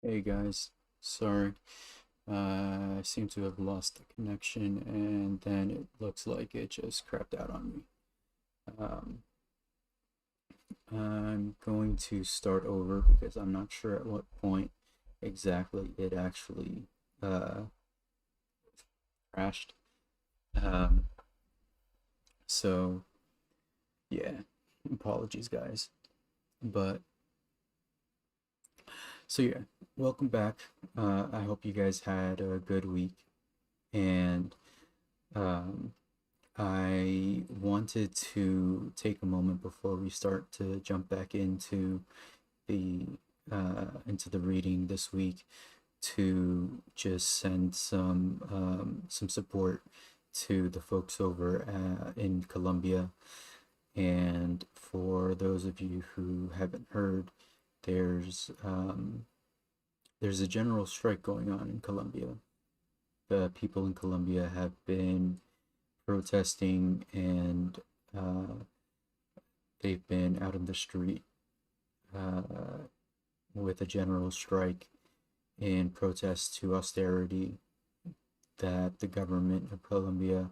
Hey guys, sorry. I seem to have lost the connection and then it looks like it just crapped out on me. Um, I'm going to start over because I'm not sure at what point exactly it actually uh, crashed. Um, so, yeah, apologies guys. But, so yeah, welcome back. I hope you guys had a good week and um, I wanted to take a moment before we start to jump back the into the reading this week to just send some support to the folks over in Colombia. And for those of you who haven't heard, there's um, there's a general strike going on in Colombia. The people in Colombia have been protesting and uh, they've been out in the street uh, with a general strike in protest to austerity that the government of Colombia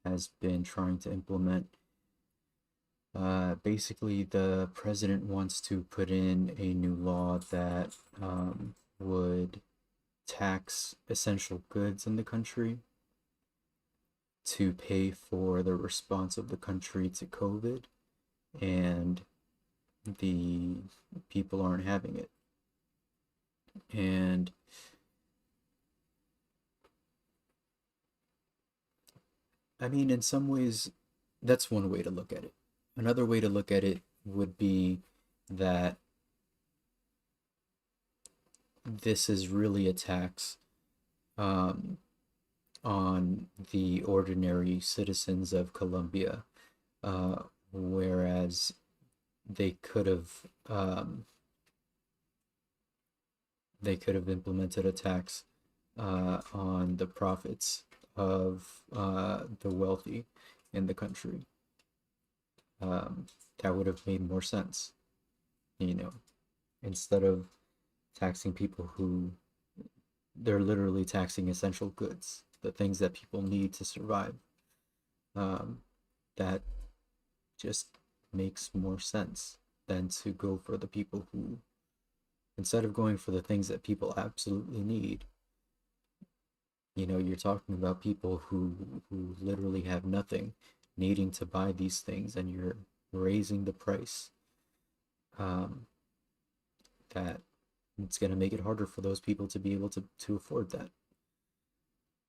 has been trying to implement. Basically, the president wants to put in a new law that would tax essential goods in the country to pay for the response of the country to COVID, and the people aren't having it. And I mean, in some ways, that's one way to look at it. Another way to look at it would be that this is really a tax um, on the ordinary citizens of Colombia, uh, whereas they could have um, they could have implemented a tax on the profits of the wealthy in the country. Um, that would have made more sense, you know, instead of taxing people who they're literally taxing essential goods, the things that people need to survive. Um, that just makes more sense than to go for the people who, instead of going for the things that people absolutely need, you're talking about people who literally have nothing needing to buy these things, and you're raising the price. Um, that it's going to make it harder for those people to be able to afford that.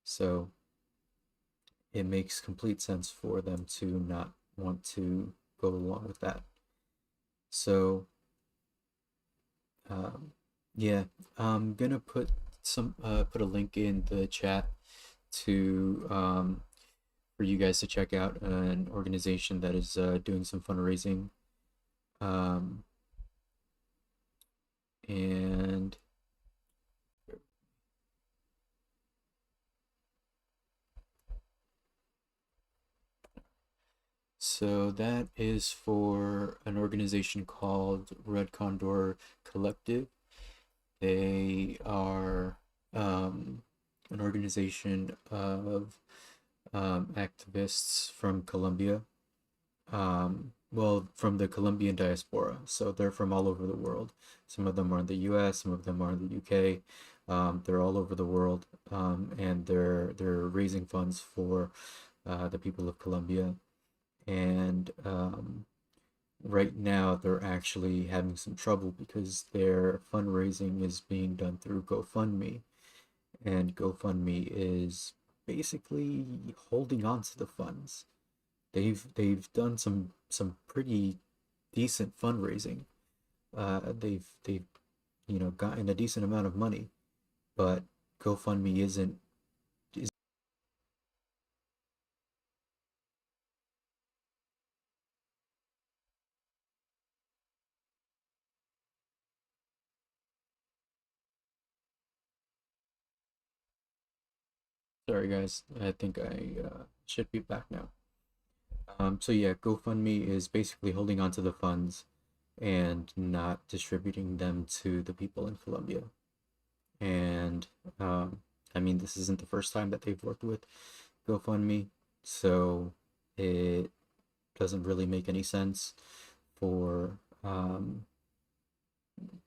So it makes complete sense for them to not want to go along with that. So, um, yeah, I'm gonna put a link in the chat to for you guys to check out an organization that is doing some fundraising. Um, and so that is for an organization called Red Condor Collective. They are an organization of activists from Colombia, well, from the Colombian diaspora. So they're from all over the world. Some of them are in the US, some of them are in the UK. They're all over the world, and they're raising funds for the people of Colombia. And right now, they're actually having some trouble because their fundraising is being done through GoFundMe, and GoFundMe is basically holding on to the funds. They've done some pretty decent fundraising. They've gotten a decent amount of money, but GoFundMe isn't. Is, Sorry guys, I think I should be back now. So yeah, GoFundMe is basically holding on to the funds and not distributing them to the people in Colombia. And I mean, this isn't the first time that they've worked with GoFundMe, so it doesn't really make any sense for um,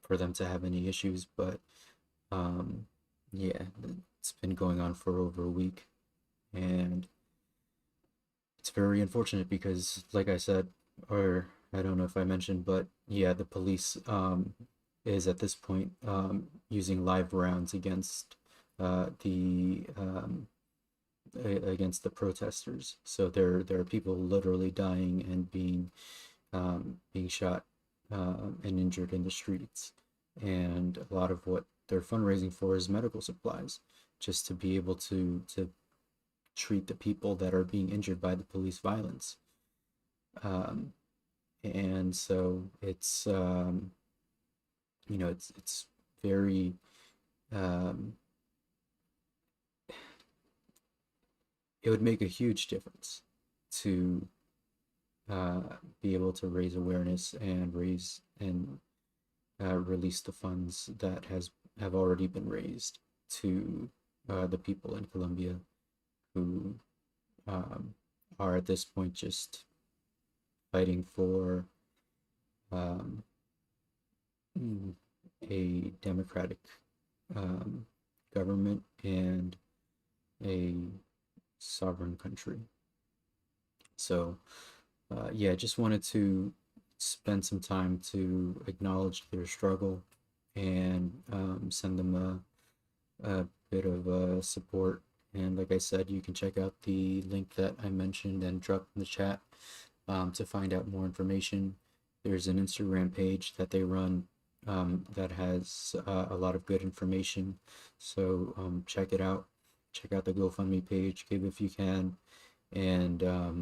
for them to have any issues. But um, yeah, it's been going on for over a week, and it's very unfortunate because, like I said, or I don't know if I mentioned, but yeah, the police is at this point using live rounds against the against the protesters. So there are people literally dying and being shot and injured in the streets, and a lot of what they're fundraising for is medical supplies, just to be able to treat the people that are being injured by the police violence. Um, and so it's it's very um, it would make a huge difference to uh, be able to raise awareness and raise and release the funds that has have already been raised to the people in Colombia who um, are at this point just fighting for um, a democratic um, government and a sovereign country. So, yeah, I just wanted to spend some time to acknowledge their struggle and send them a bit of support. And like I said, you can check out the link that I mentioned and drop in the chat to find out more information. There's an Instagram page that they run that has a lot of good information. So check it out. Check out the GoFundMe page, give if you can, and uh,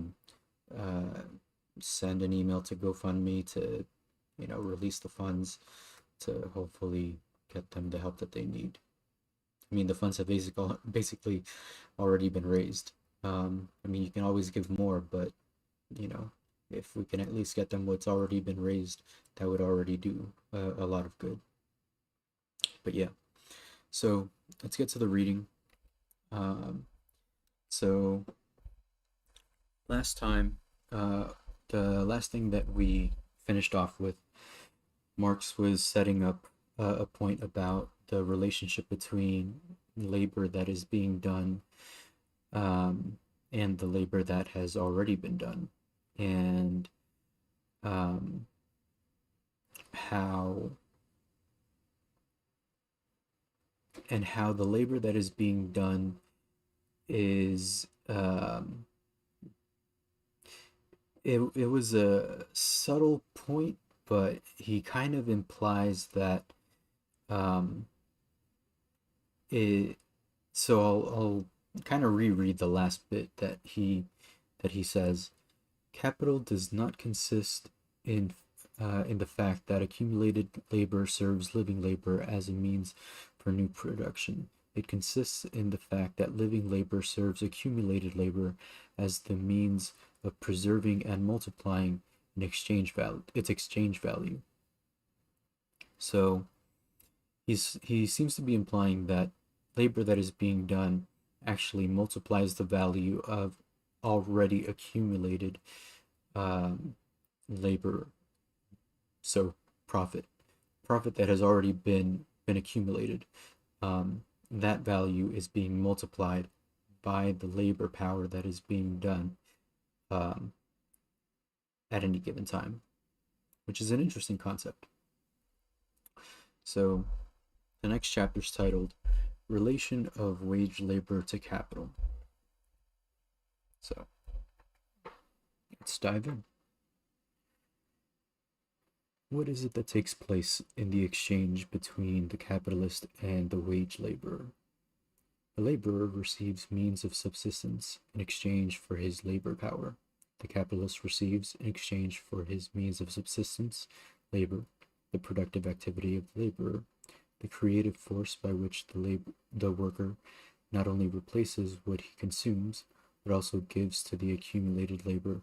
send an email to GoFundMe to, release the funds to hopefully get them the help that they need. I mean, the funds have basically already been raised. I mean, you can always give more, but you know, if we can at least get them what's already been raised, that would already do a lot of good. But yeah, so let's get to the reading. Um, so last time, uh, the last thing that we finished off with, Marx was setting up a point about the relationship between labor that is being done um, and the labor that has already been done, and um, how how the labor that is being done is it was a subtle point, but he kind of implies that um, it. So I'll kind of reread the last bit that he says. Capital does not consist in the fact that accumulated labor serves living labor as a means for new production. It consists in the fact that living labor serves accumulated labor as the means of preserving and multiplying its exchange value. So he seems to be implying that labor that is being done actually multiplies the value of already accumulated labor. So profit that has already been accumulated, that value is being multiplied by the labor power that is being done um, at any given time, which is an interesting concept. So the next chapter is titled Relation of Wage Labor to Capital. So let's dive in. What is it that takes place in the exchange between the capitalist and the wage laborer? The laborer receives means of subsistence in exchange for his labor power. The capitalist receives, in exchange for his means of subsistence, labor, the productive activity of the laborer, the creative force by which the worker not only replaces what he consumes, but also gives to the accumulated labor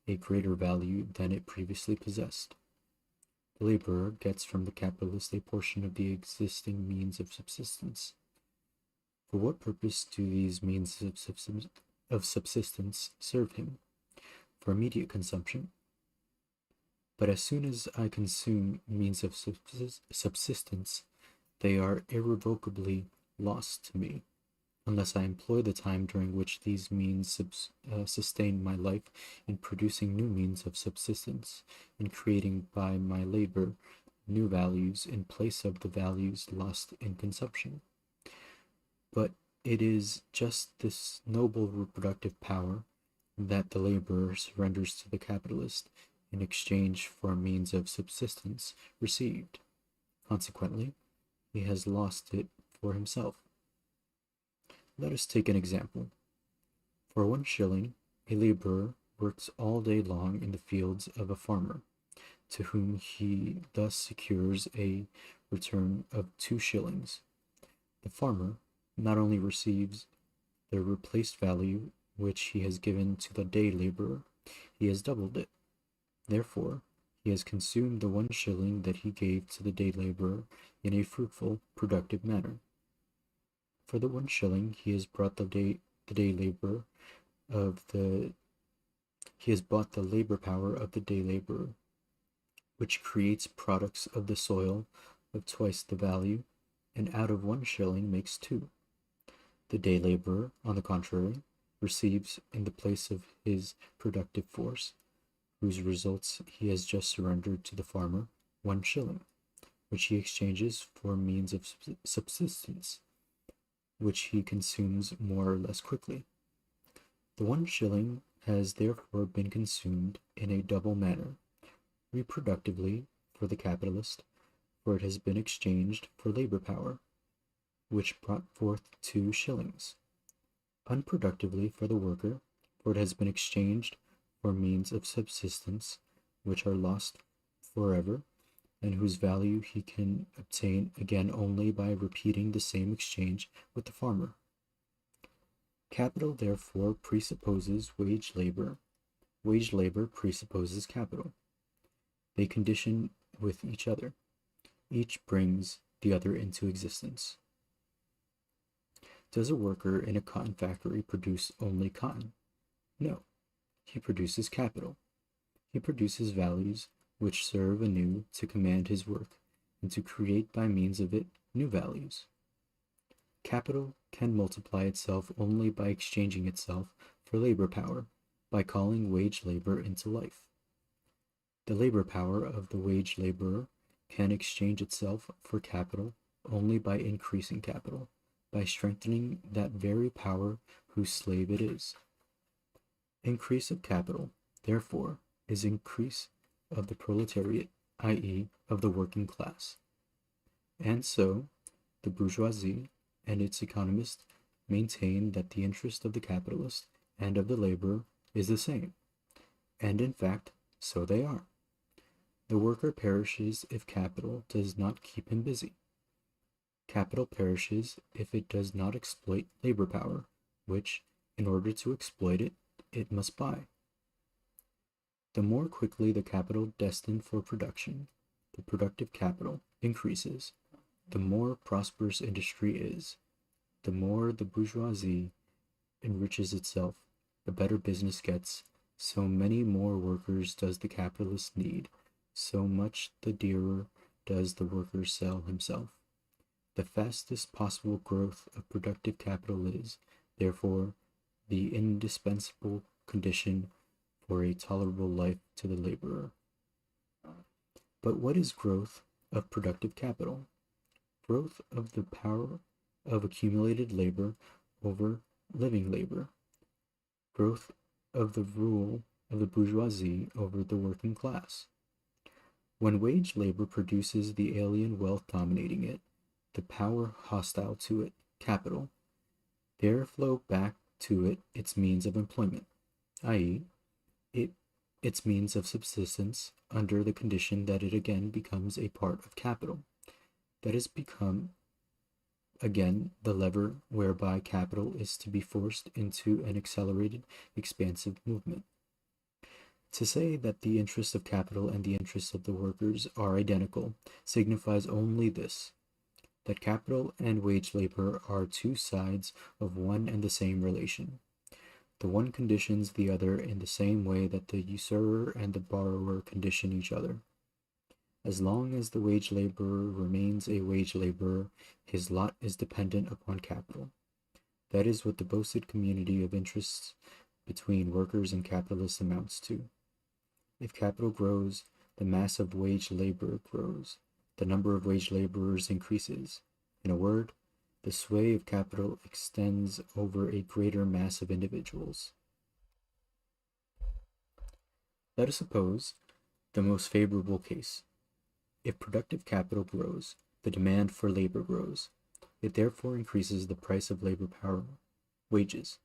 a greater value than it previously possessed. The laborer gets from the capitalist a portion of the existing means of subsistence. For what purpose do these means of subsistence serve him? For immediate consumption. But as soon as I consume means of subsistence, they are irrevocably lost to me, unless I employ the time during which these means sustain my life in producing new means of subsistence, in creating by my labor new values in place of the values lost in consumption. But it is just this noble reproductive power that the laborer surrenders to the capitalist in exchange for means of subsistence received. Consequently, he has lost it for himself. Let us take an example. For 1 shilling, a laborer works all day long in the fields of a farmer, to whom he thus secures a return of 2 shillings. The farmer not only receives the replaced value which he has given to the day laborer, he has doubled it. Therefore, he has consumed the 1 shilling that he gave to the day laborer in a fruitful, productive manner. For the 1 shilling he has brought he has bought the labor power of the day laborer, which creates products of the soil of twice the value, and out of 1 shilling makes 2. The day laborer, on the contrary, receives in the place of his productive force, whose results he has just surrendered to the farmer, 1 shilling, which he exchanges for means of subsistence, which he consumes more or less quickly. The 1 shilling has therefore been consumed in a double manner, reproductively for the capitalist, for it has been exchanged for labor power, which brought forth 2 shillings; unproductively for the worker, for it has been exchanged for means of subsistence, which are lost forever, and whose value he can obtain again only by repeating the same exchange with the farmer. Capital therefore presupposes wage labor presupposes capital. They condition with each other. Each brings the other into existence. Does a worker in a cotton factory produce only cotton? No. He produces capital. He produces values which serve anew to command his work, and to create by means of it new values. Capital can multiply itself only by exchanging itself for labor power, by calling wage labor into life. The labor power of the wage laborer can exchange itself for capital only by increasing capital, by strengthening that very power whose slave it is. Increase of capital, therefore, is increase of the proletariat, i.e., of the working class. And so, the bourgeoisie and its economists maintain that the interest of the capitalist and of the laborer is the same, and in fact, so they are. The worker perishes if capital does not keep him busy. Capital perishes if it does not exploit labor power, which, in order to exploit it, it must buy. The more quickly the capital destined for production, the productive capital, increases, the more prosperous industry is, the more the bourgeoisie enriches itself, the better business gets, so many more workers does the capitalist need, so much the dearer does the worker sell himself. The fastest possible growth of productive capital is, therefore, the indispensable condition for a tolerable life to the laborer. But what is growth of productive capital? Growth of the power of accumulated labor over living labor. Growth of the rule of the bourgeoisie over the working class. When wage labor produces the alien wealth dominating it, the power hostile to it, capital, there flow back to it its means of employment, i.e., its means of subsistence, under the condition that it again becomes a part of capital, that has become again the lever whereby capital is to be forced into an accelerated, expansive movement. To say that the interests of capital and the interests of the workers are identical signifies only this, that capital and wage labor are two sides of one and the same relation. The one conditions the other in the same way that the usurer and the borrower condition each other. As long as the wage laborer remains a wage laborer, his lot is dependent upon capital. That is what the boasted community of interests between workers and capitalists amounts to. If capital grows, the mass of wage labor grows. The number of wage laborers increases. In a word, the sway of capital extends over a greater mass of individuals. Let us suppose the most favorable case. If productive capital grows, the demand for labor grows. It therefore increases the price of labor power, wages.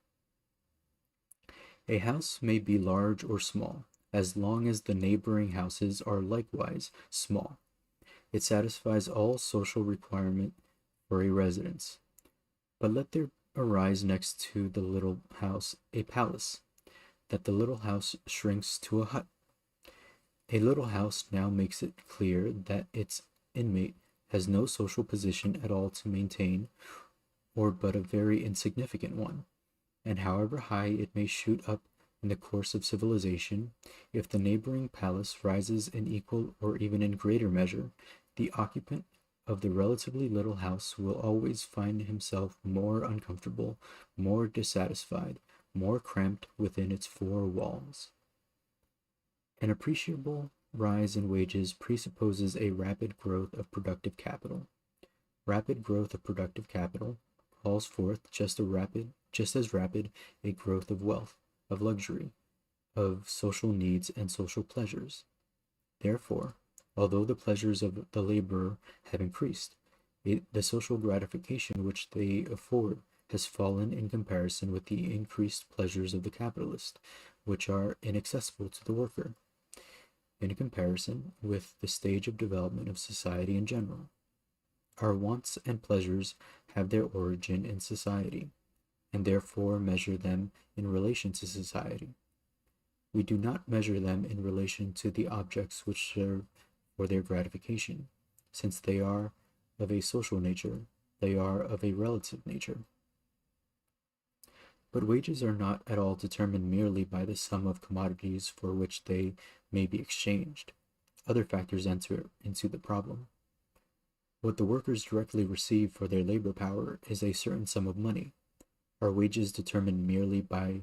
A house may be large or small, as long as the neighboring houses are likewise small. It satisfies all social requirement for a residence. But let there arise next to the little house a palace, that the little house shrinks to a hut. A little house now makes it clear that its inmate has no social position at all to maintain, or but a very insignificant one, and however high it may shoot up in the course of civilization, if the neighboring palace rises in equal or even in greater measure, the occupant of the relatively little house will always find himself more uncomfortable, more dissatisfied, more cramped within its four walls. An appreciable rise in wages presupposes a rapid growth of productive capital. Rapid growth of productive capital calls forth just as rapid a growth of wealth, of luxury, of social needs and social pleasures. Therefore, although the pleasures of the laborer have increased, the social gratification which they afford has fallen in comparison with the increased pleasures of the capitalist, which are inaccessible to the worker, in comparison with the stage of development of society in general. Our wants and pleasures have their origin in society, and therefore measure them in relation to society. We do not measure them in relation to the objects which serve for their gratification, since they are of a social nature, they are of a relative nature. But wages are not at all determined merely by the sum of commodities for which they may be exchanged. Other factors enter into the problem. What the workers directly receive for their labor power is a certain sum of money. Are wages determined merely by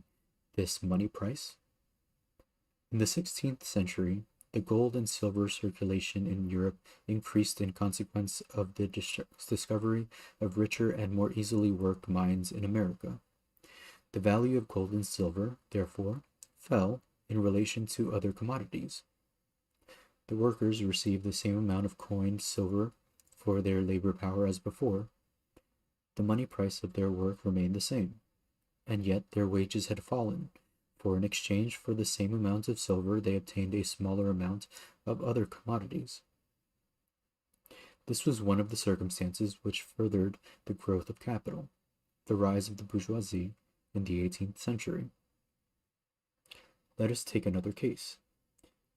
this money price? In the 16th century, the gold and silver circulation in Europe increased in consequence of the discovery of richer and more easily worked mines in America. The value of gold and silver, therefore, fell in relation to other commodities. The workers received the same amount of coined silver for their labor power as before. The money price of their work remained the same, and yet their wages had fallen, for in exchange for the same amount of silver they obtained a smaller amount of other commodities. This was one of the circumstances which furthered the growth of capital, the rise of the bourgeoisie in the 18th century. Let us take another case.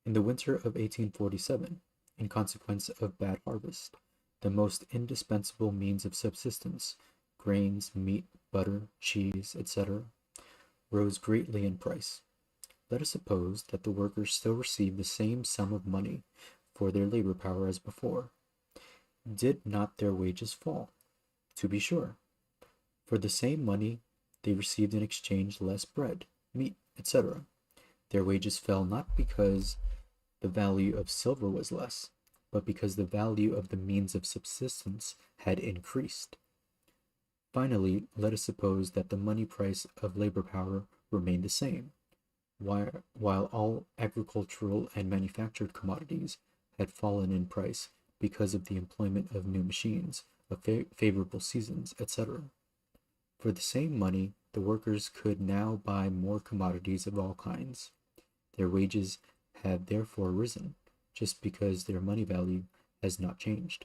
In the winter of 1847, in consequence of bad harvest, the most indispensable means of subsistence, grains, meat, butter, cheese, etc., rose greatly in price. Let us suppose that the workers still receive the same sum of money for their labor power as before. Did not their wages fall? To be sure. For the same money they received in exchange less bread, meat, etc. Their wages fell not because the value of silver was less, but because the value of the means of subsistence had increased. Finally, let us suppose that the money price of labor power remained the same, while all agricultural and manufactured commodities had fallen in price because of the employment of new machines, of favorable seasons, etc. For the same money, the workers could now buy more commodities of all kinds. Their wages have therefore risen, just because their money value has not changed.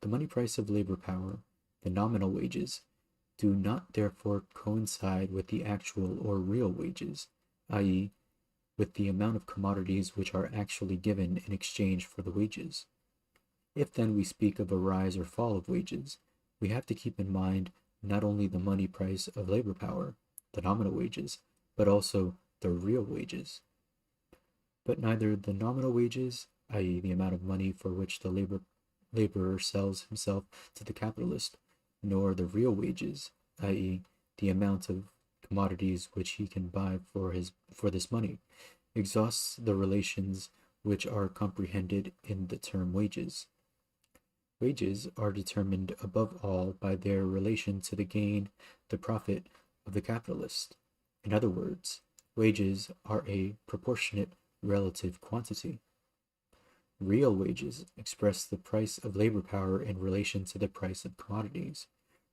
The money price of labor power, the nominal wages, do not therefore coincide with the actual or real wages, i.e., with the amount of commodities which are actually given in exchange for the wages. If then we speak of a rise or fall of wages, we have to keep in mind not only the money price of labor power, the nominal wages, but also the real wages. But neither the nominal wages, i.e., the amount of money for which the laborer sells himself to the capitalist, nor the real wages, i.e., the amount of commodities which he can buy for this money, exhausts the relations which are comprehended in the term wages. Wages are determined above all by their relation to the gain, the profit of the capitalist. In other words, wages are a proportionate relative quantity. Real wages express the price of labor power in relation to the price of commodities.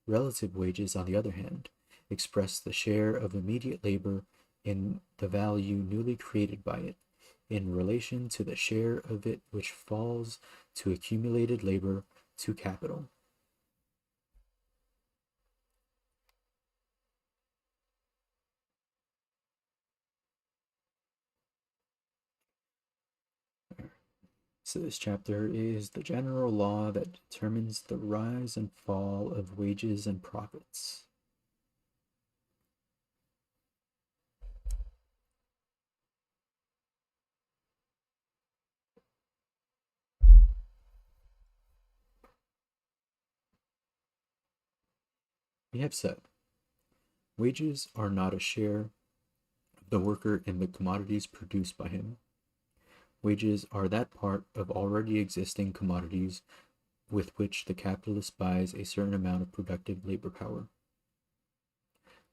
Relative wages, on the other hand, express the share of immediate labor in the value newly created by it, in relation to the share of it which falls to accumulated labor to capital. So this chapter is the general law that determines the rise and fall of wages and profits. We have said, wages are not a share of the worker in the commodities produced by him. Wages are that part of already existing commodities with which the capitalist buys a certain amount of productive labor power.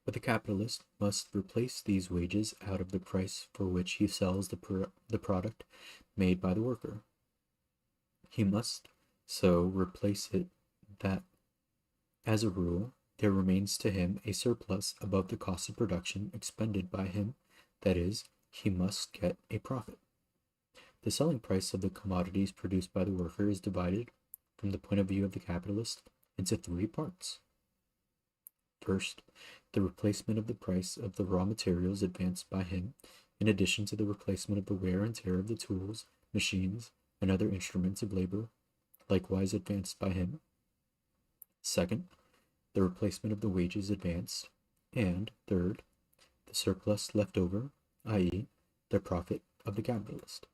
But the capitalist must replace these wages out of the price for which he sells the product made by the worker. He must so replace it that, as a rule, there remains to him a surplus above the cost of production expended by him, that is, he must get a profit. The selling price of the commodities produced by the worker is divided, from the point of view of the capitalist, into three parts. First, the replacement of the price of the raw materials advanced by him, in addition to the replacement of the wear and tear of the tools, machines, and other instruments of labor, likewise advanced by him. Second, the replacement of the wages advanced, and third, the surplus left over, i.e., the profit of the capitalist.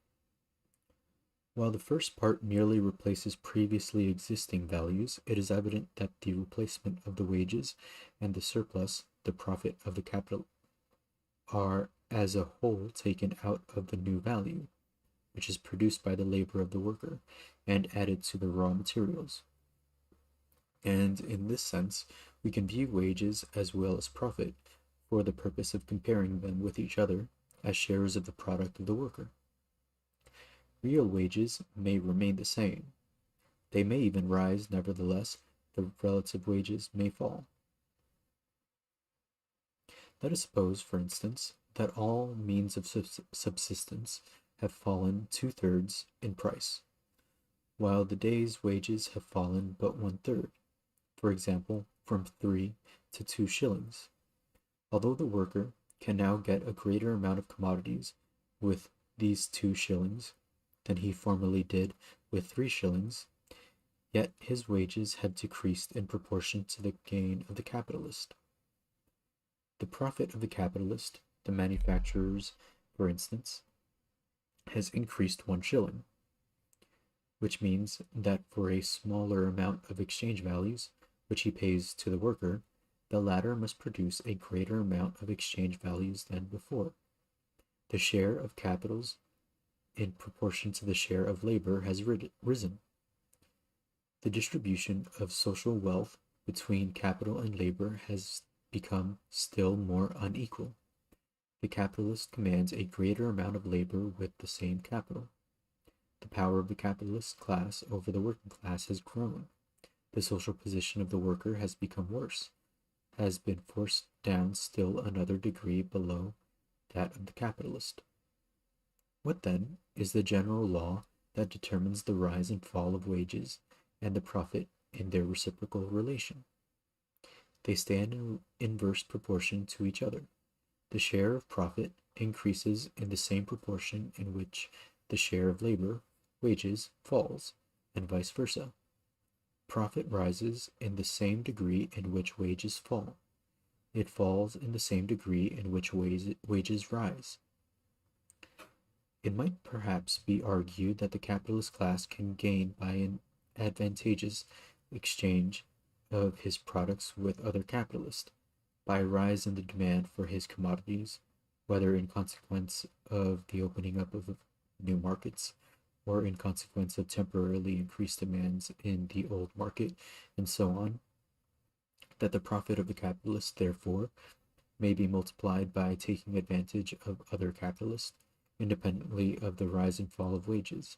While the first part merely replaces previously existing values, it is evident that the replacement of the wages and the surplus, the profit of the capital, are as a whole taken out of the new value, which is produced by the labor of the worker, and added to the raw materials. And in this sense, we can view wages as well as profit for the purpose of comparing them with each other as shares of the product of the worker. Real wages may remain the same. They may even rise, nevertheless, the relative wages may fall. Let us suppose, for instance, that all means of subsistence have fallen 2/3 in price, while the day's wages have fallen but 1/3, for example, from 3 to 2 shillings. Although the worker can now get a greater amount of commodities with these 2 shillings than he formerly did with 3 shillings, yet his wages have decreased in proportion to the gain of the capitalist. The profit of the capitalist, the manufacturers, for instance, has increased 1 shilling, which means that for a smaller amount of exchange values, which he pays to the worker, the latter must produce a greater amount of exchange values than before. The share of capitals in proportion to the share of labor has risen. The distribution of social wealth between capital and labor has become still more unequal. The capitalist commands a greater amount of labor with the same capital. The power of the capitalist class over the working class has grown. The social position of the worker has become worse, has been forced down still another degree below that of the capitalist. What then is the general law that determines the rise and fall of wages and the profit in their reciprocal relation? They stand in inverse proportion to each other. the share of profit increases in the same proportion in which the share of labor, wages, falls, and vice versa. Profit rises in the same degree in which wages fall. It falls in the same degree in which wages rise. It might perhaps be argued that the capitalist class can gain by an advantageous exchange of his products with other capitalists, by a rise in the demand for his commodities, whether in consequence of the opening up of new markets or in consequence of temporarily increased demands in the old market, and so on, that the profit of the capitalist, therefore, may be multiplied by taking advantage of other capitalists, independently of the rise and fall of wages,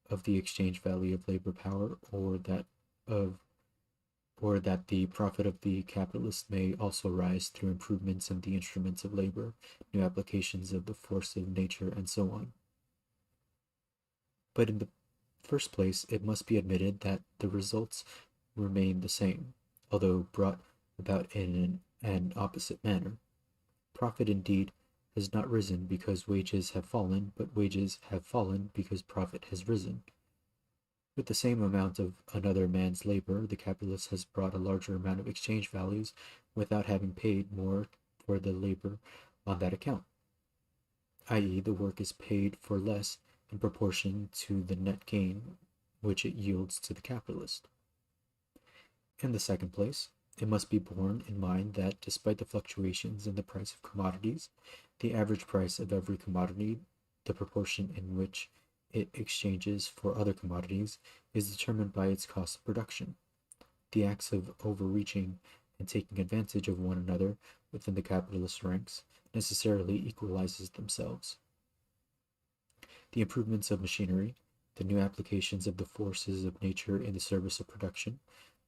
of the exchange value of labor power, of or that the profit of the capitalist may also rise through improvements in the instruments of labor, new applications of the force of nature, and so on. But in the first place, it must be admitted that the results remain the same, although brought about in an opposite manner. Profit, indeed, has not risen because wages have fallen, but wages have fallen because profit has risen. With the same amount of another man's labor, the capitalist has brought a larger amount of exchange values without having paid more for the labor on that account, i.e., the work is paid for less in proportion to the net gain which it yields to the capitalist. In the second place, it must be borne in mind that despite the fluctuations in the price of commodities, the average price of every commodity, the proportion in which it exchanges for other commodities, is determined by its cost of production. The acts of overreaching and taking advantage of one another within the capitalist ranks necessarily equalizes themselves. The improvements of machinery, the new applications of the forces of nature in the service of production,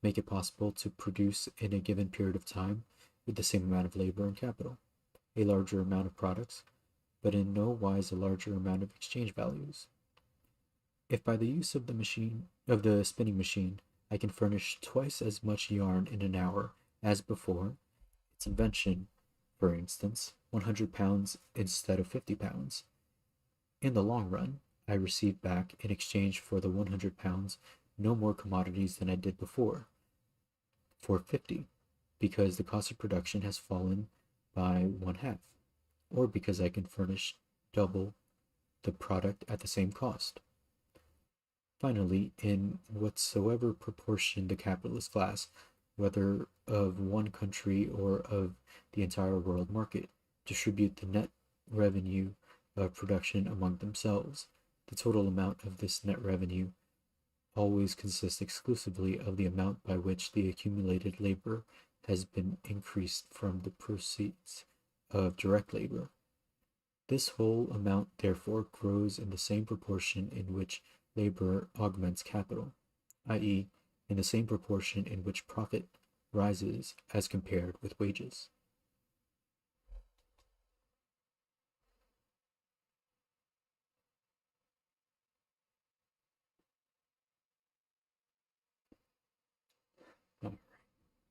make it possible to produce in a given period of time, with the same amount of labor and capital, a larger amount of products, but in no wise a larger amount of exchange values. If by the use of the spinning machine, I can furnish twice as much yarn in an hour as before, its invention, for instance, 100 pounds instead of 50 pounds, in the long run, I receive back in exchange for the 100 pounds no more commodities than I did before, for 50, because the cost of production has fallen by one half, or because I can furnish double the product at the same cost. Finally, in whatsoever proportion the capitalist class, whether of one country or of the entire world market, distribute the net revenue of production among themselves, the total amount of this net revenue always consists exclusively of the amount by which the accumulated labor has been increased from the proceeds of direct labor. This whole amount, therefore, grows in the same proportion in which labor augments capital, i.e., in the same proportion in which profit rises as compared with wages.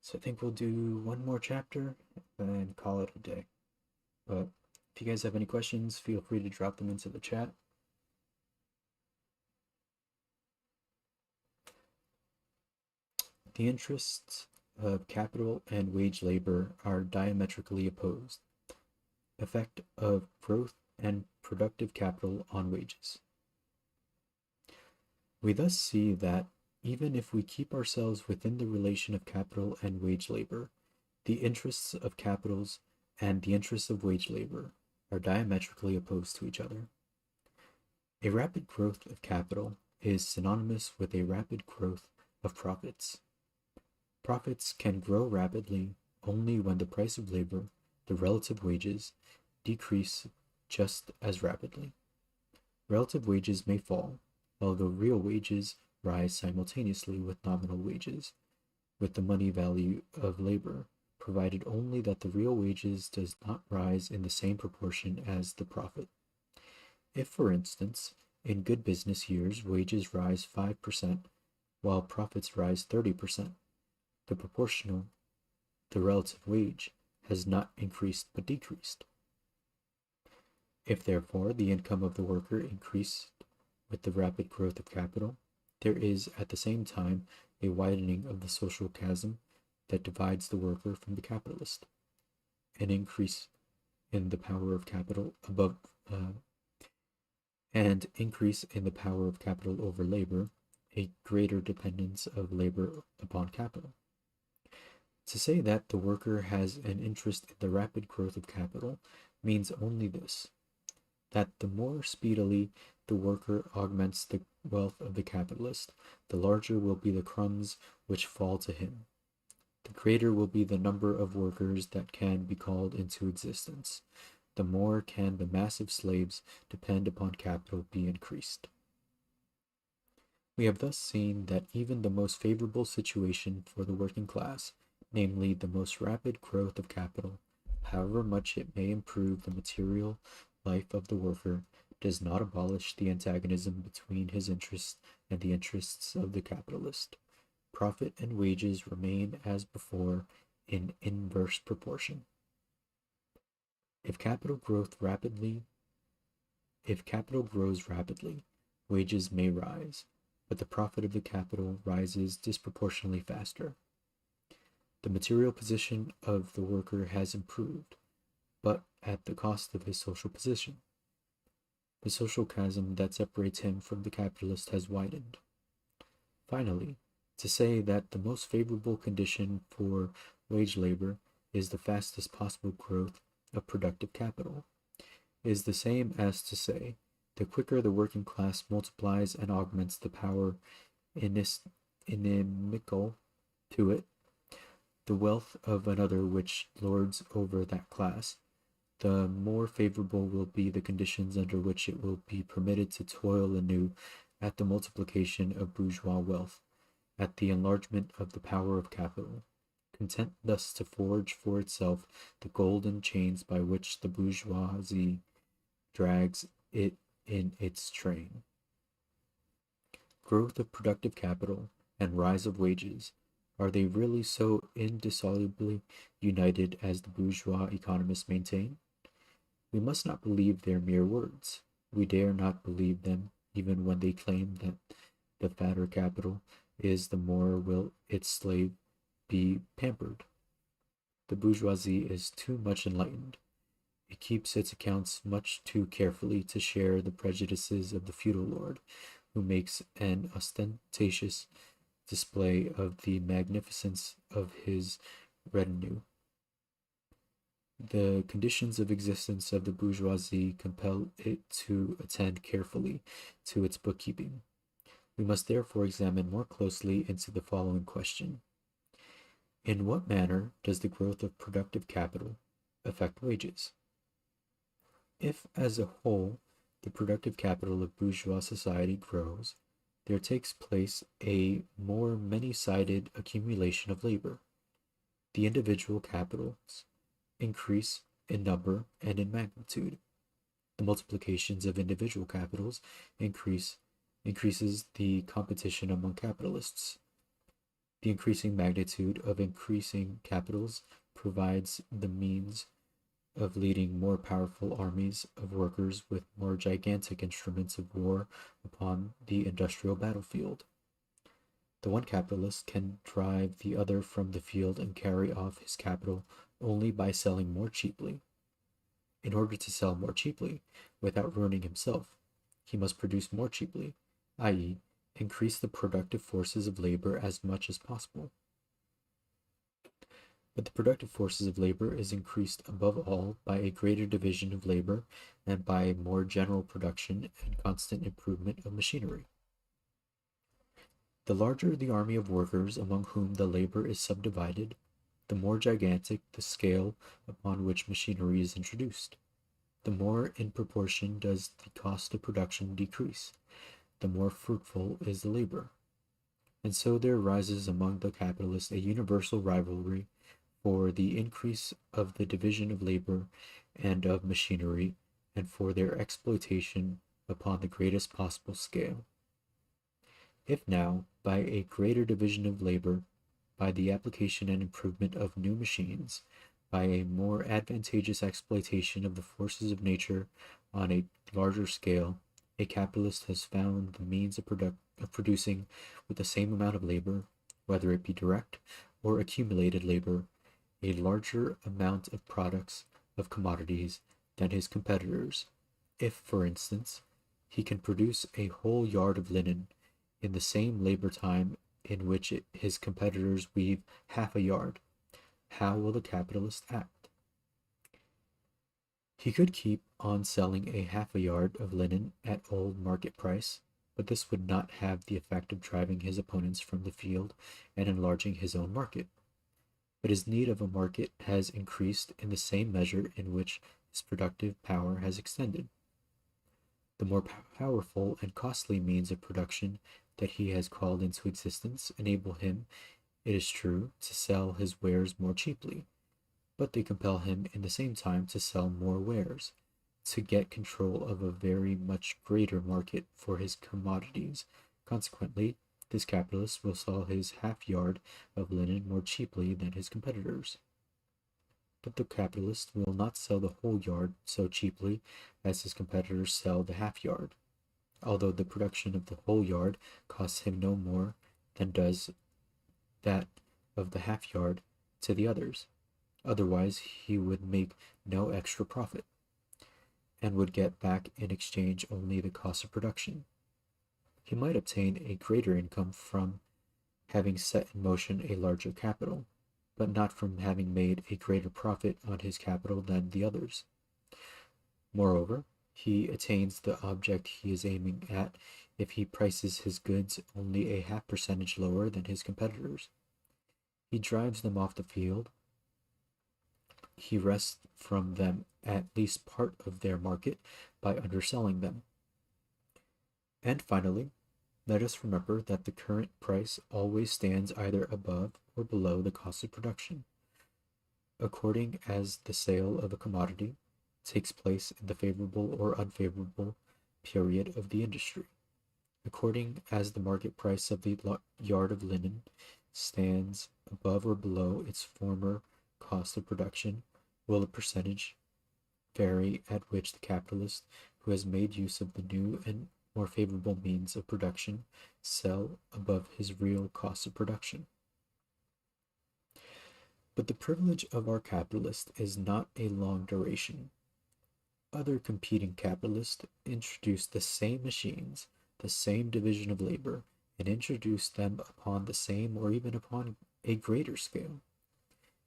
So I think we'll do one more chapter and then call it a day. But if you guys have any questions, feel free to drop them into the chat. The interests of capital and wage labor are diametrically opposed. Effect of growth and productive capital on wages. We thus see that even if we keep ourselves within the relation of capital and wage labor, the interests of capitals and the interests of wage labor are diametrically opposed to each other. A rapid growth of capital is synonymous with a rapid growth of profits. Profits can grow rapidly only when the price of labor, the relative wages, decrease just as rapidly. Relative wages may fall, although real wages rise simultaneously with nominal wages, with the money value of labor, provided only that the real wages does not rise in the same proportion as the profit. If, for instance, in good business years wages rise 5%, while profits rise 30%, the relative wage, has not increased but decreased. If therefore the income of the worker increased with the rapid growth of capital, there is at the same time a widening of the social chasm that divides the worker from the capitalist, an increase in the power of capital above and increase in the power of capital over labor, a greater dependence of labor upon capital. To say that the worker has an interest in the rapid growth of capital means only this, that the more speedily the worker augments the wealth of the capitalist, the larger will be the crumbs which fall to him. The greater will be the number of workers that can be called into existence. The more can the mass of slaves depend upon capital be increased. We have thus seen that even the most favorable situation for the working class, namely the most rapid growth of capital, however much it may improve the material life of the worker, does not abolish the antagonism between his interests and the interests of the capitalist. Profit and wages remain as before in inverse proportion. If capital grows rapidly, wages may rise, but the profit of the capital rises disproportionately faster. The material position of the worker has improved, but at the cost of his social position. The social chasm that separates him from the capitalist has widened. Finally, to say that the most favorable condition for wage labor is the fastest possible growth of productive capital is the same as to say the quicker the working class multiplies and augments the power inimical to it, the wealth of another which lords over that class, the more favorable will be the conditions under which it will be permitted to toil anew at the multiplication of bourgeois wealth, at the enlargement of the power of capital, content thus to forge for itself the golden chains by which the bourgeoisie drags it in its train. Growth of productive capital and rise of wages, are they really so indissolubly united as the bourgeois economists maintain? We must not believe their mere words. We dare not believe them even when they claim that the fatter capital is the more will its slave be pampered. The bourgeoisie is too much enlightened. It keeps its accounts much too carefully to share the prejudices of the feudal lord, who makes an ostentatious display of the magnificence of his retinue. The conditions of existence of the bourgeoisie compel it to attend carefully to its bookkeeping. We must therefore examine more closely into the following question. In what manner does the growth of productive capital affect wages? If, as a whole, the productive capital of bourgeois society grows, there takes place a more many-sided accumulation of labor. The individual capitals increase in number and in magnitude. The multiplications of individual capitals increases the competition among capitalists. The increasing magnitude of increasing capitals provides the means of leading more powerful armies of workers with more gigantic instruments of war upon the industrial battlefield. The one capitalist can drive the other from the field and carry off his capital only by selling more cheaply. In order to sell more cheaply, without ruining himself, he must produce more cheaply, i.e., increase the productive forces of labor as much as possible. But the productive forces of labor is increased above all by a greater division of labor and by a more general production and constant improvement of machinery. The larger the army of workers among whom the labor is subdivided, the more gigantic the scale upon which machinery is introduced. The more in proportion does the cost of production decrease, the more fruitful is the labor. And so there arises among the capitalists a universal rivalry for the increase of the division of labor and of machinery, and for their exploitation upon the greatest possible scale. If now, by a greater division of labor, by the application and improvement of new machines, by a more advantageous exploitation of the forces of nature, On a larger scale, a capitalist has found the means of producing with the same amount of labor, whether it be direct or accumulated labor, a larger amount of products of commodities than his competitors. If, for instance, he can produce a whole yard of linen in the same labor time in which his competitors weave half a yard, how will the capitalist act? He could keep on selling a half a yard of linen at old market price, but this would not have the effect of driving his opponents from the field and enlarging his own market. But his need of a market has increased in the same measure in which his productive power has extended. The more powerful and costly means of production that he has called into existence enable him, it is true, to sell his wares more cheaply, but they compel him in the same time to sell more wares, to get control of a very much greater market for his commodities. Consequently, this capitalist will sell his half yard of linen more cheaply than his competitors. But the capitalist will not sell the whole yard so cheaply as his competitors sell the half yard, although the production of the whole yard costs him no more than does that of the half yard to the others. Otherwise, he would make no extra profit, and would get back in exchange only the cost of production. He might obtain a greater income from having set in motion a larger capital, but not from having made a greater profit on his capital than the others. Moreover, he attains the object he is aiming at if he prices his goods only a half percentage lower than his competitors. He drives them off the field. He wrests from them at least part of their market by underselling them. And finally, let us remember that the current price always stands either above or below the cost of production, according as the sale of a commodity takes place in the favorable or unfavorable period of the industry. According as the market price of the yard of linen stands above or below its former cost of production, will the percentage vary at which the capitalist, who has made use of the new and more favorable means of production, sell above his real cost of production. But the privilege of our capitalist is not a long duration. Other competing capitalists introduce the same machines, the same division of labor, and introduce them upon the same or even upon a greater scale.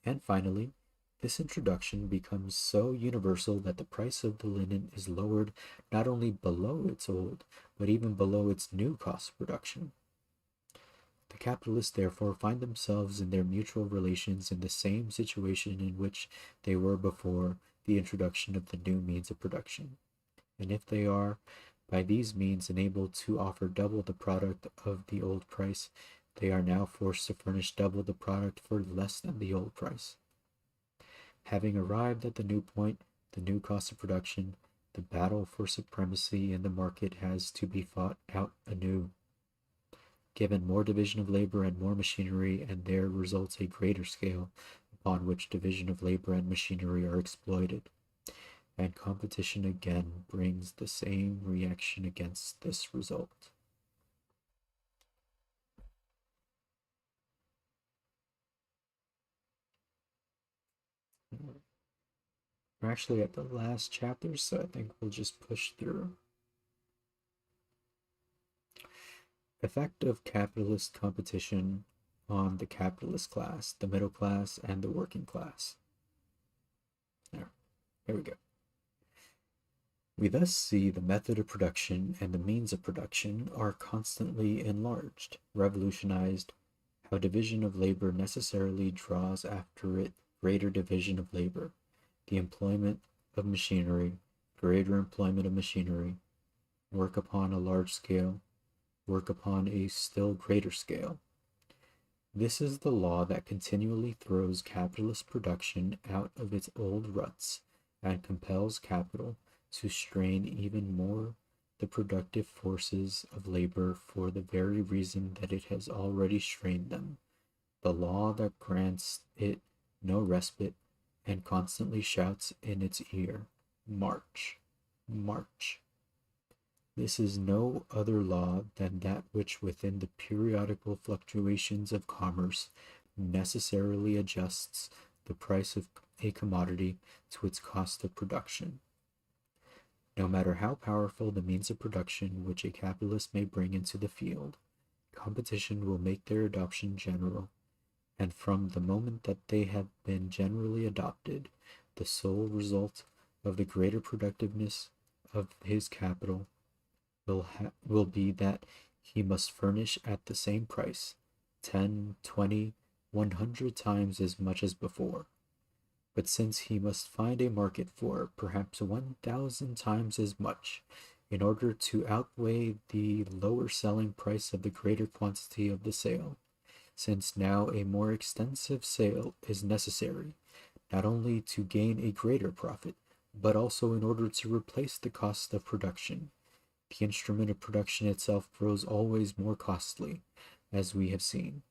And finally, this introduction becomes so universal that the price of the linen is lowered not only below its old, but even below its new cost of production. The capitalists therefore find themselves in their mutual relations in the same situation in which they were before the introduction of the new means of production. And if they are by these means enabled to offer double the product of the old price, they are now forced to furnish double the product for less than the old price. Having arrived at the new point, the new cost of production, the battle for supremacy in the market has to be fought out anew. Given more division of labor and more machinery, and there results a greater scale upon which division of labor and machinery are exploited, and competition again brings the same reaction against this result. We're actually at the last chapter, so I think we'll just push through. Effect of capitalist competition on the capitalist class, the middle class, and the working class. There we go. We thus see the method of production and the means of production are constantly enlarged, revolutionized, how division of labor necessarily draws after it greater division of labor, the employment of machinery, greater employment of machinery, work upon a large scale, work upon a still greater scale. This is the law that continually throws capitalist production out of its old ruts and compels capital to strain even more the productive forces of labor for the very reason that it has already strained them, the law that grants it no respite and constantly shouts in its ear, March. March. This is no other law than that which within the periodical fluctuations of commerce necessarily adjusts the price of a commodity to its cost of production. No matter how powerful the means of production which a capitalist may bring into the field, competition will make their adoption general, and from the moment that they have been generally adopted, the sole result of the greater productiveness of his capital will be that he must furnish at the same price 10, 20, 100 times as much as before. But since he must find a market for perhaps 1,000 times as much, in order to outweigh the lower selling price of the greater quantity of the sale, since now a more extensive sale is necessary, not only to gain a greater profit, but also in order to replace the cost of production. The instrument of production itself grows always more costly, as we have seen.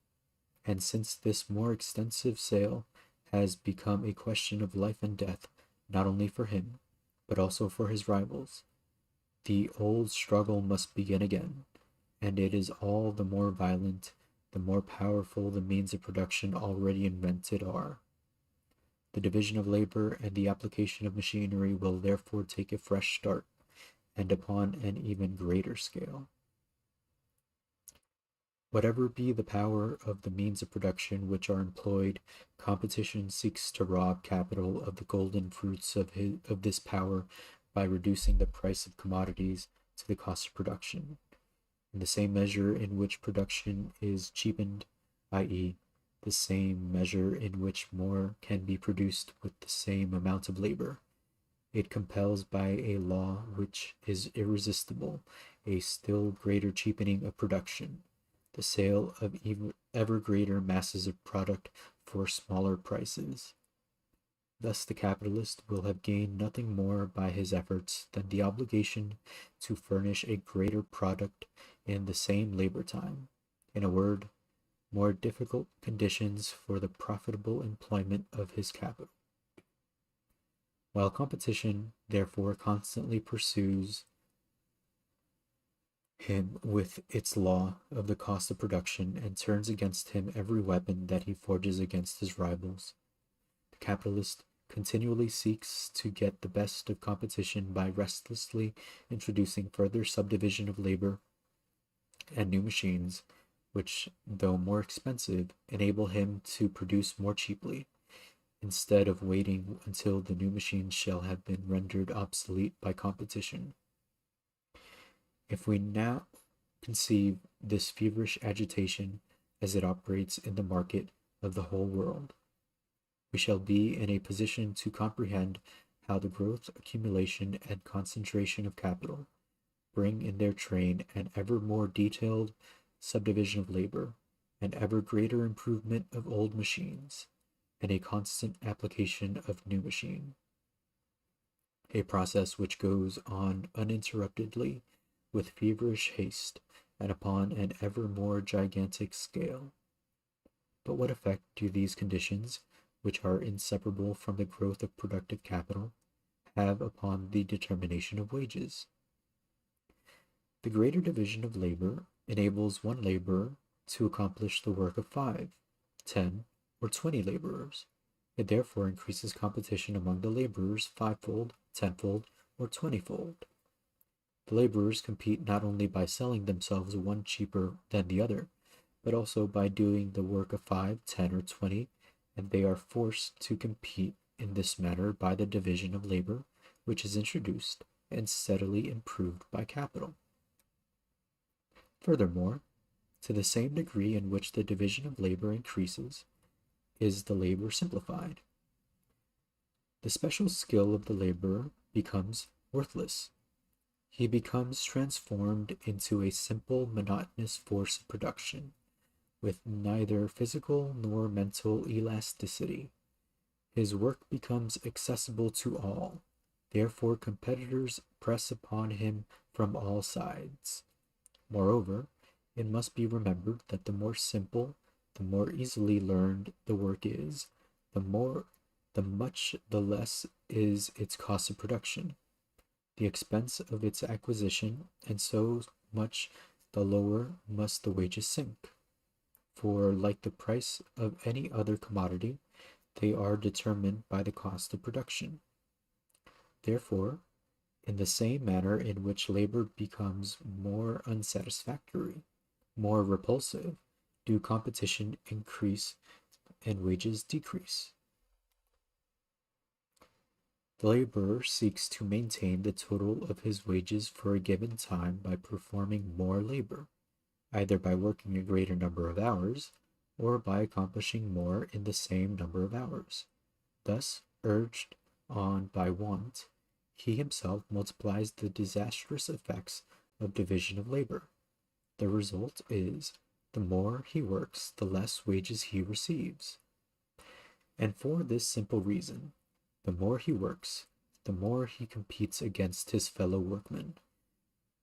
And since this more extensive sale has become a question of life and death, not only for him, but also for his rivals, the old struggle must begin again, and it is all the more violent, the more powerful the means of production already invented are. The division of labor and the application of machinery will therefore take a fresh start, and upon an even greater scale. Whatever be the power of the means of production which are employed, competition seeks to rob capital of the golden fruits of this power by reducing the price of commodities to the cost of production. In the same measure in which production is cheapened, i.e., the same measure in which more can be produced with the same amount of labor, it compels by a law which is irresistible a still greater cheapening of production, the sale of ever greater masses of product for smaller prices. Thus the capitalist will have gained nothing more by his efforts than the obligation to furnish a greater product in the same labor time. In a word, more difficult conditions for the profitable employment of his capital. While competition, therefore, constantly pursues him with its law of the cost of production and turns against him every weapon that he forges against his rivals, the capitalist continually seeks to get the best of competition by restlessly introducing further subdivision of labor and new machines, which, though more expensive, enable him to produce more cheaply, instead of waiting until the new machines shall have been rendered obsolete by competition. If we now conceive this feverish agitation as it operates in the market of the whole world, we shall be in a position to comprehend how the growth, accumulation, and concentration of capital bring in their train an ever more detailed subdivision of labor, an ever greater improvement of old machines, and a constant application of new machine, a process which goes on uninterruptedly with feverish haste and upon an ever more gigantic scale. But what effect do these conditions, which are inseparable from the growth of productive capital, have upon the determination of wages? The greater division of labor enables one laborer to accomplish the work of 5, 10, or 20 laborers. It therefore increases competition among the laborers fivefold, tenfold, or 20-fold. The laborers compete not only by selling themselves one cheaper than the other, but also by doing the work of 5, 10, or 20, and they are forced to compete in this manner by the division of labor, which is introduced and steadily improved by capital. Furthermore, to the same degree in which the division of labor increases, is the labor simplified. The special skill of the laborer becomes worthless. He becomes transformed into a simple, monotonous force of production, with neither physical nor mental elasticity. His work becomes accessible to all. Therefore, competitors press upon him from all sides. Moreover, it must be remembered that the more simple, the more easily learned the work is, the much the less is its cost of production. the expense of its acquisition, and so much the lower must the wages sink. For, like the price of any other commodity, they are determined by the cost of production. Therefore, in the same manner in which labor becomes more unsatisfactory, more repulsive, do competition increase and wages decrease. The laborer seeks to maintain the total of his wages for a given time by performing more labor, either by working a greater number of hours or by accomplishing more in the same number of hours. Thus, urged on by want, he himself multiplies the disastrous effects of division of labor. The result is, the more he works, the less wages he receives. And for this simple reason, the more he works, the more he competes against his fellow workmen,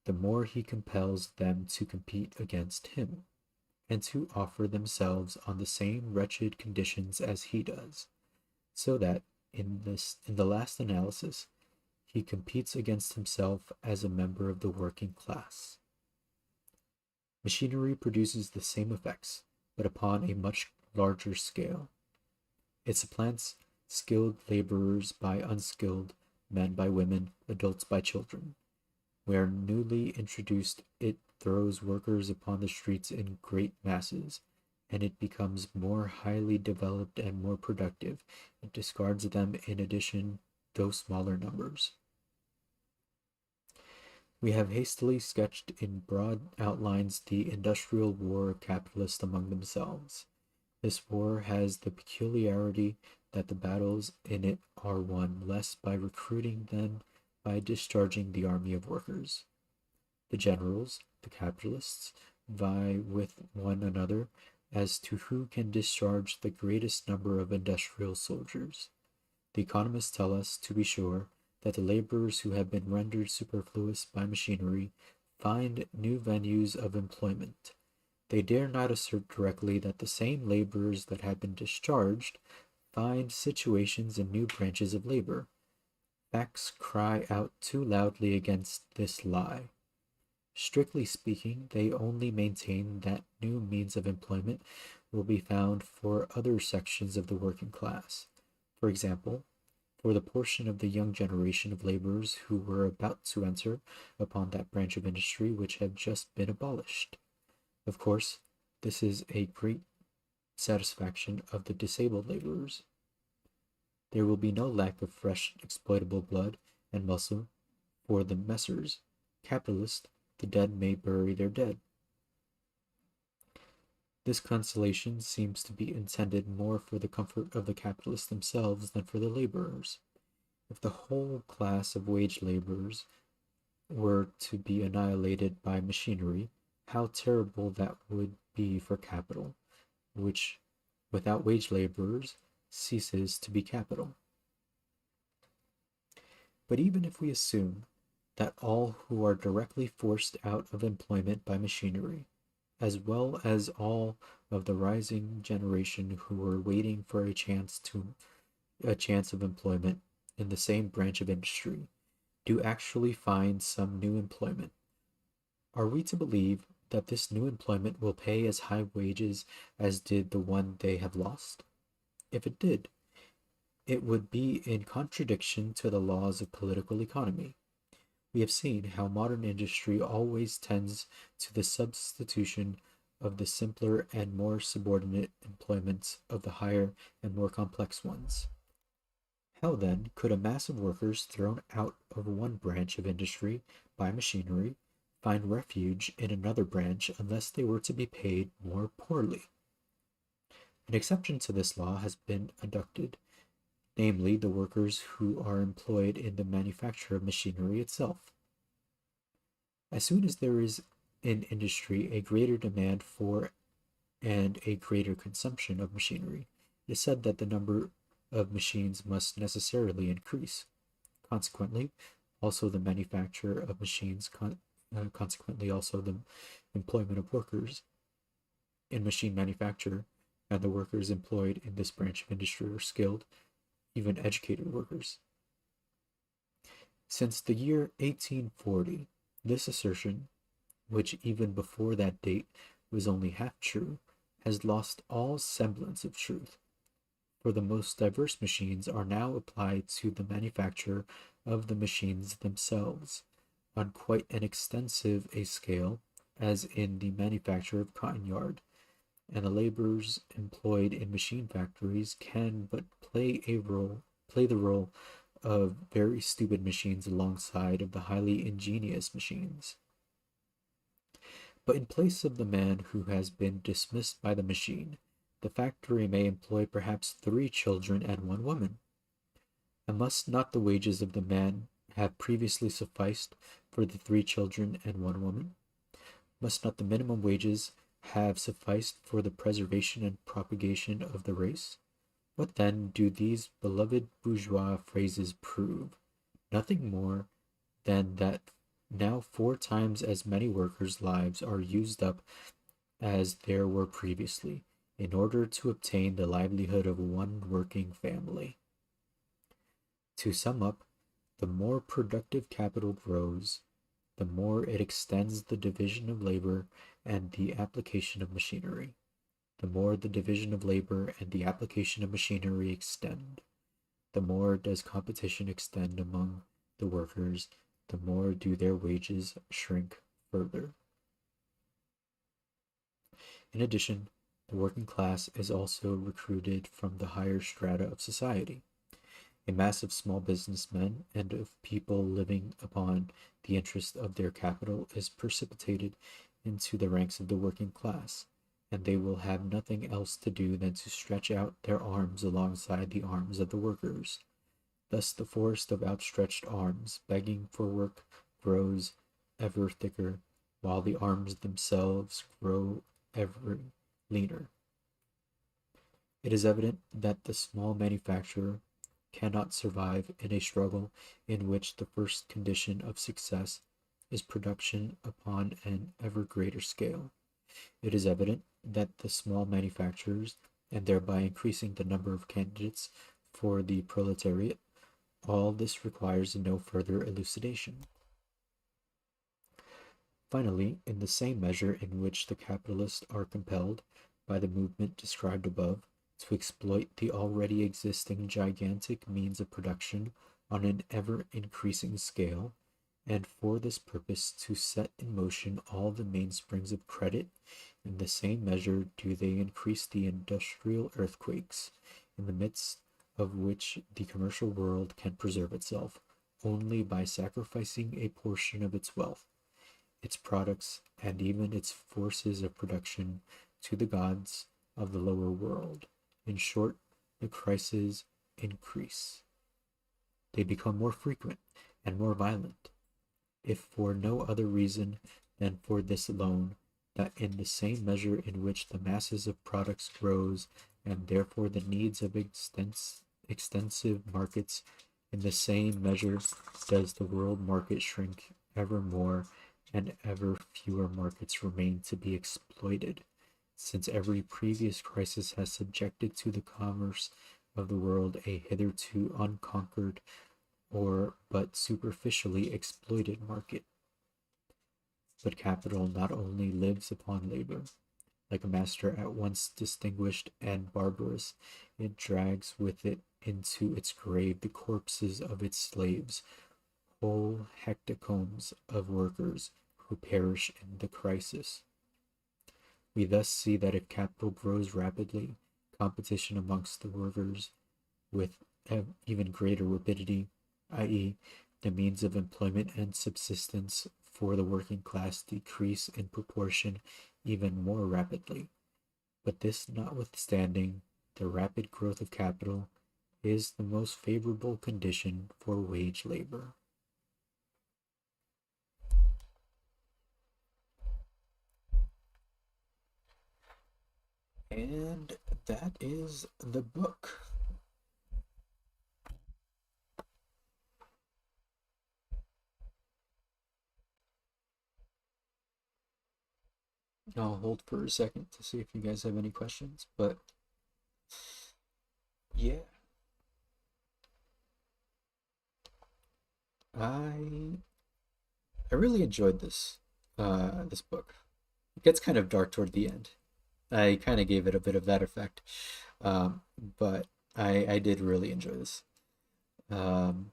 the more he compels them to compete against him, and to offer themselves on the same wretched conditions as he does, so that in the last analysis, he competes against himself as a member of the working class. Machinery produces the same effects, but upon a much larger scale. It supplants skilled laborers by unskilled, men by women, adults by children. Where newly introduced, it throws workers upon the streets in great masses, and it becomes more highly developed and more productive. It discards them in addition, though smaller numbers. We have hastily sketched in broad outlines the industrial war of capitalists among themselves. This war has the peculiarity that the battles in it are won less by recruiting than by discharging the army of workers. The generals, the capitalists, vie with one another as to who can discharge the greatest number of industrial soldiers. The economists tell us, to be sure, that the laborers who have been rendered superfluous by machinery find new venues of employment. They dare not assert directly that the same laborers that have been discharged find situations in new branches of labor. Facts cry out too loudly against this lie. Strictly speaking, they only maintain that new means of employment will be found for other sections of the working class. For example, for the portion of the young generation of laborers who were about to enter upon that branch of industry which had just been abolished. Of course, this is a great satisfaction of the disabled laborers. There will be no lack of fresh exploitable blood and muscle for the messrs. Capitalists. The dead may bury their dead. This consolation seems to be intended more for the comfort of the capitalists themselves than for the laborers. If the whole class of wage laborers were to be annihilated by machinery, how terrible that would be for capital, which, without wage laborers, ceases to be capital. But even if we assume that all who are directly forced out of employment by machinery, as well as all of the rising generation who are waiting for a chance of employment in the same branch of industry, do actually find some new employment, are we to believe that this new employment will pay as high wages as did the one they have lost? If it did, it would be in contradiction to the laws of political economy. We have seen how modern industry always tends to the substitution of the simpler and more subordinate employments of the higher and more complex ones. How then could a mass of workers thrown out of one branch of industry by machinery find refuge in another branch unless they were to be paid more poorly? An exception to this law has been adduced, namely the workers who are employed in the manufacture of machinery itself. As soon as there is in industry a greater demand for and a greater consumption of machinery, it is said that the number of machines must necessarily increase. Consequently, also the manufacture of machines, consequently also the employment of workers in machine manufacture, and the workers employed in this branch of industry are skilled, even educated workers. Since the year 1840, this assertion, which even before that date was only half true, has lost all semblance of truth, for the most diverse machines are now applied to the manufacture of the machines themselves, on quite an extensive a scale, as in the manufacture of cotton yard, and the laborers employed in machine factories can but play the role of very stupid machines alongside of the highly ingenious machines. But in place of the man who has been dismissed by the machine, the factory may employ perhaps 3 children and 1 woman. And must not the wages of the man have previously sufficed for the 3 children and 1 woman? Must not the minimum wages have sufficed for the preservation and propagation of the race? What then do these beloved bourgeois phrases prove? Nothing more than that now 4 times as many workers' lives are used up as there were previously, in order to obtain the livelihood of one working family. To sum up, the more productive capital grows, the more it extends the division of labor and the application of machinery. The more the division of labor and the application of machinery extend, the more does competition extend among the workers, the more do their wages shrink further. In addition, the working class is also recruited from the higher strata of society. A mass of small businessmen and of people living upon the interest of their capital is precipitated into the ranks of the working class, and they will have nothing else to do than to stretch out their arms alongside the arms of the workers. Thus the forest of outstretched arms, begging for work, grows ever thicker, while the arms themselves grow ever leaner. It is evident that the small manufacturer cannot survive in a struggle in which the first condition of success is production upon an ever greater scale. It is evident that the small manufacturers, and thereby increasing the number of candidates for the proletariat, all this requires no further elucidation. Finally, in the same measure in which the capitalists are compelled, by the movement described above, to exploit the already existing gigantic means of production on an ever increasing scale, and for this purpose to set in motion all the mainsprings of credit, in the same measure do they increase the industrial earthquakes, in the midst of which the commercial world can preserve itself only by sacrificing a portion of its wealth, its products, and even its forces of production to the gods of the lower world. In short, the crises increase. They become more frequent and more violent, if for no other reason than for this alone, that in the same measure in which the masses of products grows, and therefore the needs of extensive markets, in the same measure does the world market shrink ever more, and ever fewer markets remain to be exploited, since every previous crisis has subjected to the commerce of the world a hitherto unconquered or but superficially exploited market. But capital not only lives upon labor, like a master at once distinguished and barbarous, it drags with it into its grave the corpses of its slaves, whole hecatombs of workers who perish in the crisis. We thus see that if capital grows rapidly, competition amongst the workers with even greater rapidity, i.e., the means of employment and subsistence for the working class decrease in proportion even more rapidly. But this notwithstanding, the rapid growth of capital is the most favorable condition for wage labor. And that is the book. I'll hold for a second to see if you guys have any questions, but yeah. I I really enjoyed this book. It gets kind of dark toward the end. I kind of gave it a bit of that effect, um, but I did really enjoy this. Um,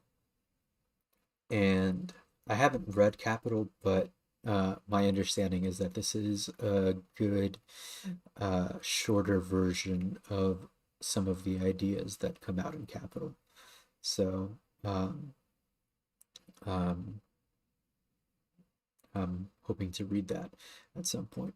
and I haven't read Capital, but my understanding is that this is a good shorter version of some of the ideas that come out in Capital. So um, um, I'm hoping to read that at some point.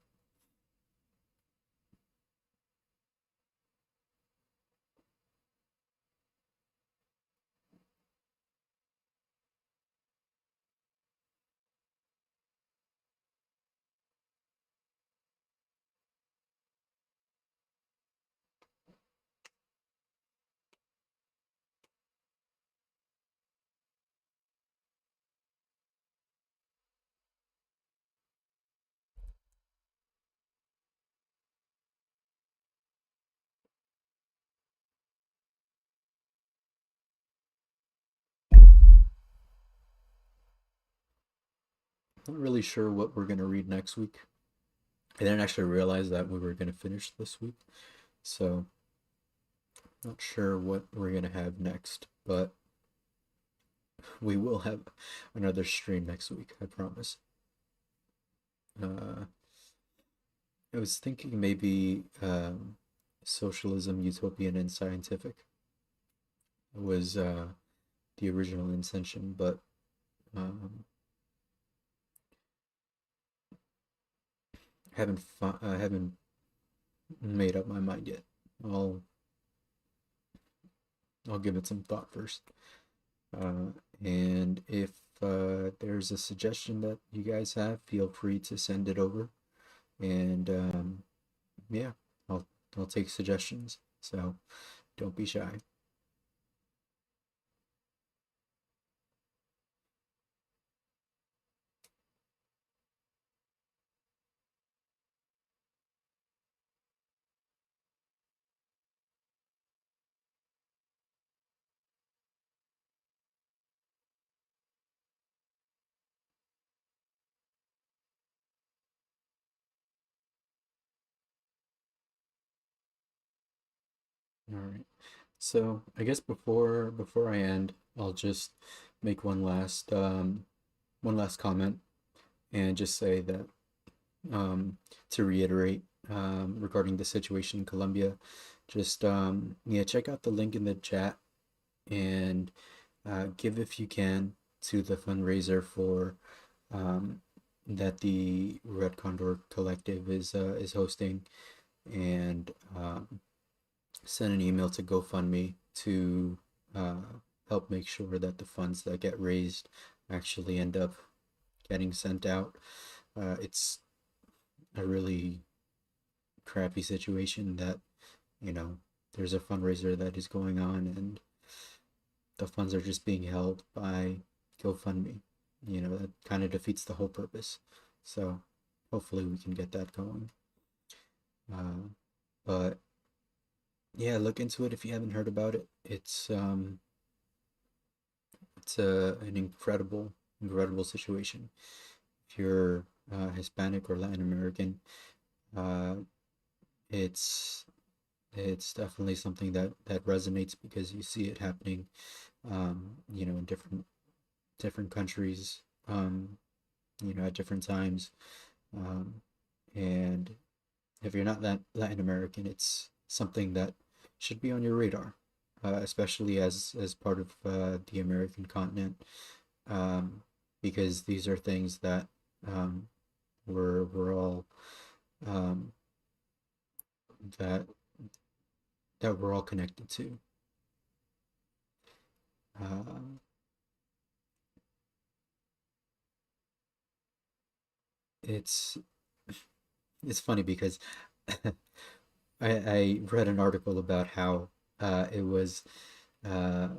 Not really sure what we're gonna read next week. I didn't actually realize that we were gonna finish this week, so not sure what we're gonna have next, but we will have another stream next week, I promise. Uh, I was thinking maybe socialism, utopian, and scientific was the original intention, but um, I haven't made up my mind yet. I'll I'll give it some thought first. Uh, and if there's a suggestion that you guys have, feel free to send it over. And yeah, I'll I'll take suggestions. So don't be shy. All right. So I guess before I end, I'll just make one last comment and just say that to reiterate regarding the situation in Colombia, just yeah, check out the link in the chat and give if you can to the fundraiser for um, that the Red Condor Collective is hosting, and send an email to GoFundMe to uh, help make sure that the funds that get raised actually end up getting sent out. It's a really crappy situation that, you know, there's a fundraiser that is going on and the funds are just being held by GoFundMe. You know, that kind of defeats the whole purpose. So hopefully we can get that going. Uh, but yeah, look into it if you haven't heard about it. It's an incredible situation. If you're Hispanic or Latin American, uh, it's it's definitely something that resonates because you see it happening, you know, in different countries, you know, at different times. Um, and if you're not Latin American, it's something that should be on your radar, especially as part of the American continent, um, because these are things that um, we're all um, that that we're all connected to. Uh, it's it's funny because I read an article about how it was uh,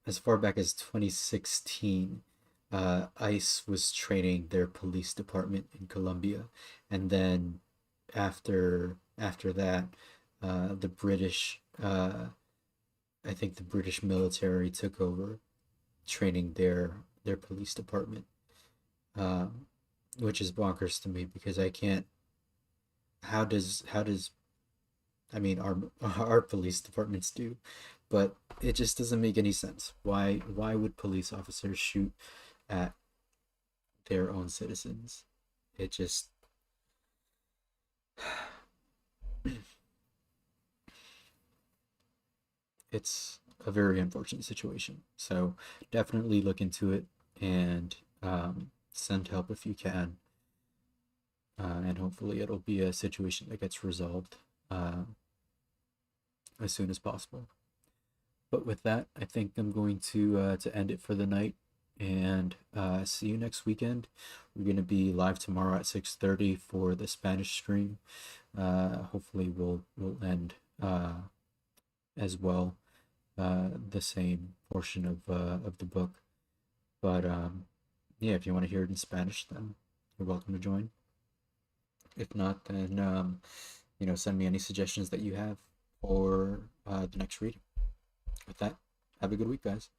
as far back as 2016, ICE was training their police department in Colombia, and then after that, the British, I think the British military took over, training their police department, um, which is bonkers to me because I can't. How does I mean our police departments do, but it just doesn't make any sense. Why would police officers shoot at their own citizens? It just it's a very unfortunate situation. So definitely look into it and send help if you can, and hopefully it'll be a situation that gets resolved uh, as soon as possible. But with that, I think I'm going to end it for the night and see you next weekend. We're going to be live tomorrow at 6:30 for the Spanish stream. Hopefully we'll end as well the same portion of the book. But yeah, if you want to hear it in Spanish, then you're welcome to join. If not, then send me any suggestions that you have for the next reading. With that, have a good week, guys.